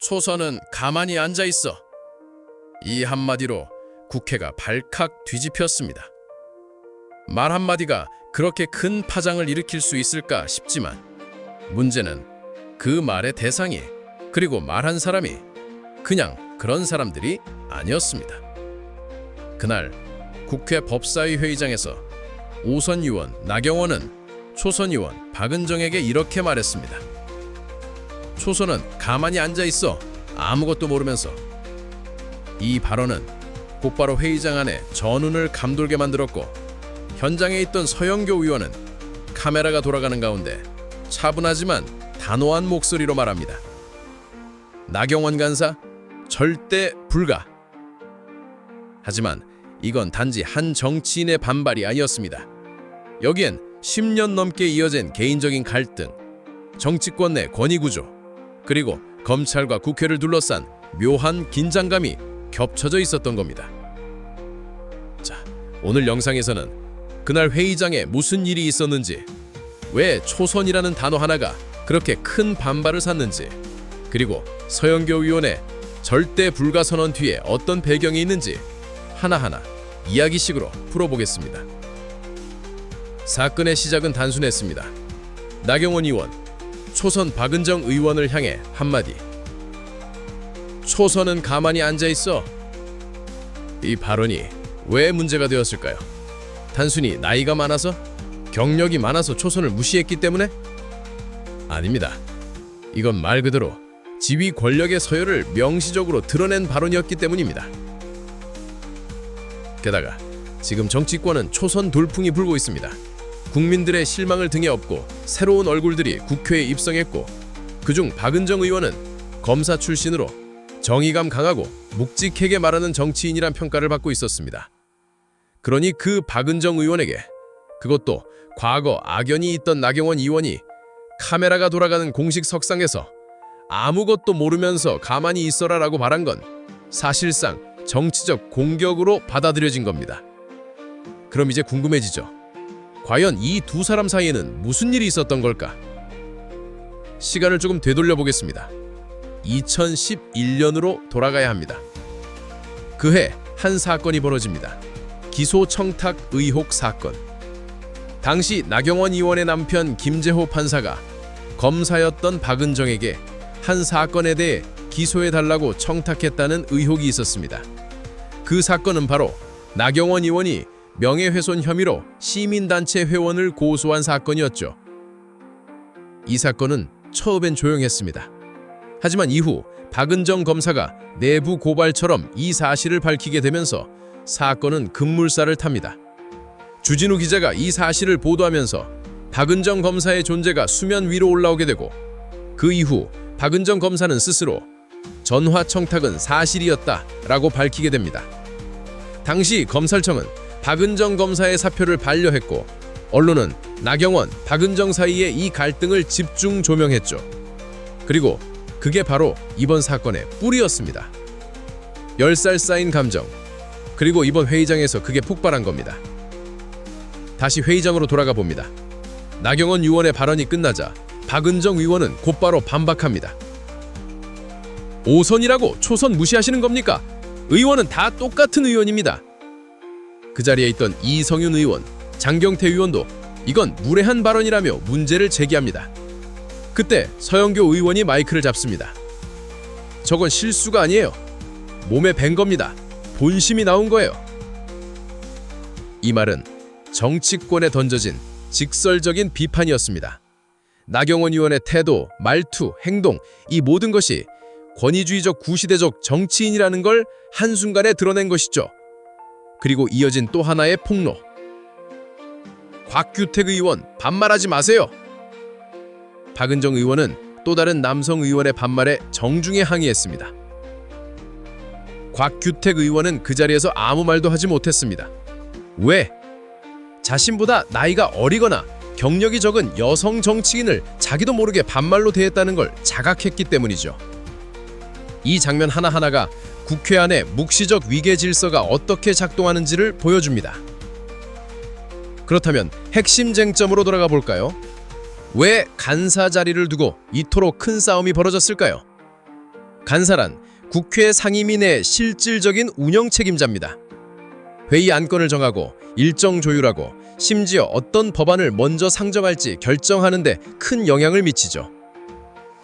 초선은 가만히 앉아 있어. 이 한마디로 국회가 발칵 뒤집혔습니다. 말 한마디가 그렇게 큰 파장을 일으킬 수 있을까 싶지만 문제는 그 말의 대상이 그리고 말한 사람이 그냥 그런 사람들이 아니었습니다. 그날 국회 법사위 회의장에서 오선 의원 나경원은 초선 의원 박은정에게 이렇게 말했습니다. 초선은 가만히 앉아 있어. 아무것도 모르면서. 이 발언은 곧바로 회의장 안에 전운을 감돌게 만들었고 현장에 있던 서영교 의원은 카메라가 돌아가는 가운데 차분하지만 단호한 목소리로 말합니다. 나경원 간사 절대 불가. 하지만 이건 단지 한 정치인의 반발이 아니었습니다. 여기엔 10년 넘게 이어진 개인적인 갈등, 정치권 내 권위구조, 그리고 검찰과 국회를 둘러싼 묘한 긴장감이 겹쳐져 있었던 겁니다. 자, 오늘 영상에서는 그날 회의장에 무슨 일이 있었는지, 왜 초선이라는 단어 하나가 그렇게 큰 반발을 샀는지, 그리고 서영교 의원의 절대 불가 선언 뒤에 어떤 배경이 있는지 하나하나 이야기식으로 풀어보겠습니다. 사건의 시작은 단순했습니다. 나경원 의원, 초선 박은정 의원을 향해 한마디. 초선은 가만히 앉아있어. 이 발언이 왜 문제가 되었을까요? 단순히 나이가 많아서? 경력이 많아서 초선을 무시했기 때문에? 아닙니다. 이건 말 그대로 지위 권력의 서열을 명시적으로 드러낸 발언이었기 때문입니다. 게다가 지금 정치권은 초선 돌풍이 불고 있습니다. 국민들의 실망을 등에 업고 새로운 얼굴들이 국회에 입성했고 그중 박은정 의원은 검사 출신으로 정의감 강하고 묵직하게 말하는 정치인이란 평가를 받고 있었습니다. 그러니 그 박은정 의원에게, 그것도 과거 악연이 있던 나경원 의원이 카메라가 돌아가는 공식 석상에서 아무것도 모르면서 가만히 있어라라고 말한 건 사실상 정치적 공격으로 받아들여진 겁니다. 그럼 이제 궁금해지죠. 과연 이 두 사람 사이에는 무슨 일이 있었던 걸까? 시간을 조금 되돌려 보겠습니다. 2011년으로 돌아가야 합니다. 그해 한 사건이 벌어집니다. 기소 청탁 의혹 사건. 당시 나경원 의원의 남편 김재호 판사가 검사였던 박은정에게 한 사건에 대해 기소해달라고 청탁했다는 의혹이 있었습니다. 그 사건은 바로 나경원 의원이 명예훼손 혐의로 시민단체 회원을 고소한 사건이었죠. 이 사건은 처음엔 조용했습니다. 하지만 이후 박은정 검사가 내부 고발처럼 이 사실을 밝히게 되면서 사건은 급물살을 탑니다. 주진우 기자가 이 사실을 보도하면서 박은정 검사의 존재가 수면 위로 올라오게 되고 그 이후 박은정 검사는 스스로 전화 청탁은 사실이었다라고 밝히게 됩니다. 당시 검찰청은 박은정 검사의 사표를 반려했고 언론은 나경원, 박은정 사이의 이 갈등을 집중 조명했죠. 그리고 그게 바로 이번 사건의 뿌리였습니다. 10살 쌓인 감정, 그리고 이번 회의장에서 그게 폭발한 겁니다. 다시 회의장으로 돌아가 봅니다. 나경원 의원의 발언이 끝나자 박은정 의원은 곧바로 반박합니다. 오선이라고 초선 무시하시는 겁니까? 의원은 다 똑같은 의원입니다. 그 자리에 있던 이성윤 의원, 장경태 의원도 이건 무례한 발언이라며 문제를 제기합니다. 그때 서영교 의원이 마이크를 잡습니다. 저건 실수가 아니에요. 몸에 밴 겁니다. 본심이 나온 거예요. 이 말은 정치권에 던져진 직설적인 비판이었습니다. 나경원 의원의 태도, 말투, 행동, 이 모든 것이 권위주의적 구시대적 정치인이라는 걸 한순간에 드러낸 것이죠. 그리고 이어진 또 하나의 폭로. 곽규택 의원, 반말하지 마세요. 박은정 의원은 또 다른 남성 의원의 반말에 정중히 항의했습니다. 곽규택 의원은 그 자리에서 아무 말도 하지 못했습니다. 왜? 자신보다 나이가 어리거나 경력이 적은 여성 정치인을 자기도 모르게 반말로 대했다는 걸 자각했기 때문이죠. 이 장면 하나하나가 국회 안의 묵시적 위계 질서가 어떻게 작동하는지를 보여줍니다. 그렇다면 핵심 쟁점으로 돌아가 볼까요? 왜 간사 자리를 두고 이토록 큰 싸움이 벌어졌을까요? 간사란 국회 상임위의 실질적인 운영 책임자입니다. 회의 안건을 정하고 일정 조율하고 심지어 어떤 법안을 먼저 상정할지 결정하는 데 큰 영향을 미치죠.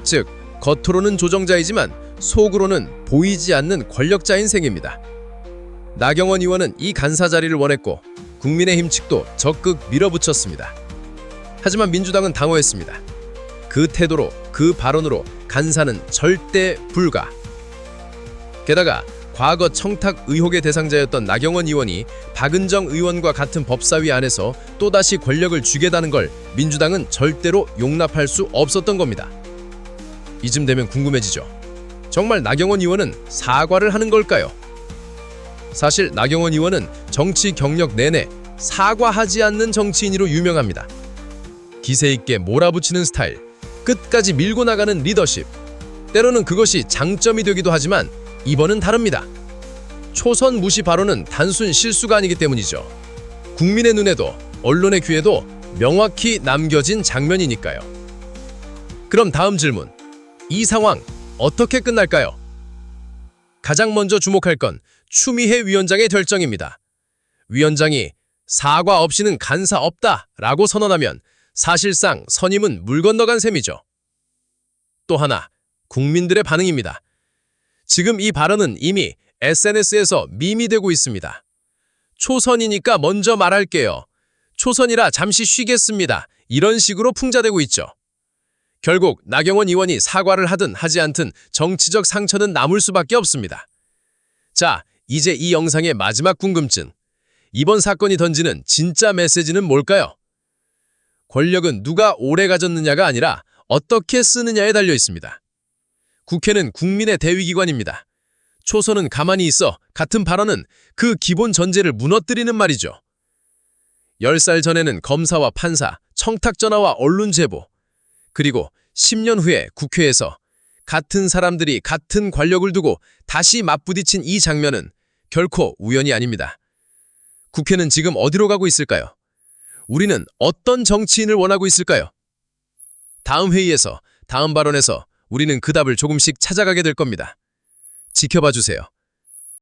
즉, 겉으로는 조정자이지만 속으로는 보이지 않는 권력자인 셈입니다. 나경원 의원은 이 간사 자리를 원했고 국민의힘 측도 적극 밀어붙였습니다. 하지만 민주당은 당호했습니다. 그 태도로, 그 발언으로 간사는 절대 불가. 게다가 과거 청탁 의혹의 대상자였던 나경원 의원이 박은정 의원과 같은 법사위 안에서 또다시 권력을 쥐겠다는 걸 민주당은 절대로 용납할 수 없었던 겁니다. 이쯤 되면 궁금해지죠. 정말 나경원 의원은 사과를 하는 걸까요? 사실 나경원 의원은 정치 경력 내내 사과하지 않는 정치인으로 유명합니다. 기세 있게 몰아붙이는 스타일, 끝까지 밀고 나가는 리더십. 때로는 그것이 장점이 되기도 하지만 이번은 다릅니다. 초선 무시 발언은 단순 실수가 아니기 때문이죠. 국민의 눈에도 언론의 귀에도 명확히 남겨진 장면이니까요. 그럼 다음 질문. 이 상황 어떻게 끝날까요? 가장 먼저 주목할 건 추미애 위원장의 결정입니다. 위원장이 사과 없이는 간사 없다라고 선언하면 사실상 선임은 물 건너간 셈이죠. 또 하나, 국민들의 반응입니다. 지금 이 발언은 이미 SNS에서 밈이 되고 있습니다. 초선이니까 먼저 말할게요. 초선이라 잠시 쉬겠습니다. 이런 식으로 풍자되고 있죠. 결국 나경원 의원이 사과를 하든 하지 않든 정치적 상처는 남을 수밖에 없습니다. 자, 이제 이 영상의 마지막 궁금증. 이번 사건이 던지는 진짜 메시지는 뭘까요? 권력은 누가 오래 가졌느냐가 아니라 어떻게 쓰느냐에 달려 있습니다. 국회는 국민의 대위기관입니다. 초선은 가만히 있어 같은 발언은 그 기본 전제를 무너뜨리는 말이죠. 10살 전에는 검사와 판사, 청탁 전화와 언론 제보, 그리고 10년 후에 국회에서 같은 사람들이 같은 권력을 두고 다시 맞부딪힌 이 장면은 결코 우연이 아닙니다. 국회는 지금 어디로 가고 있을까요? 우리는 어떤 정치인을 원하고 있을까요? 다음 회의에서, 다음 발언에서 우리는 그 답을 조금씩 찾아가게 될 겁니다. 지켜봐 주세요.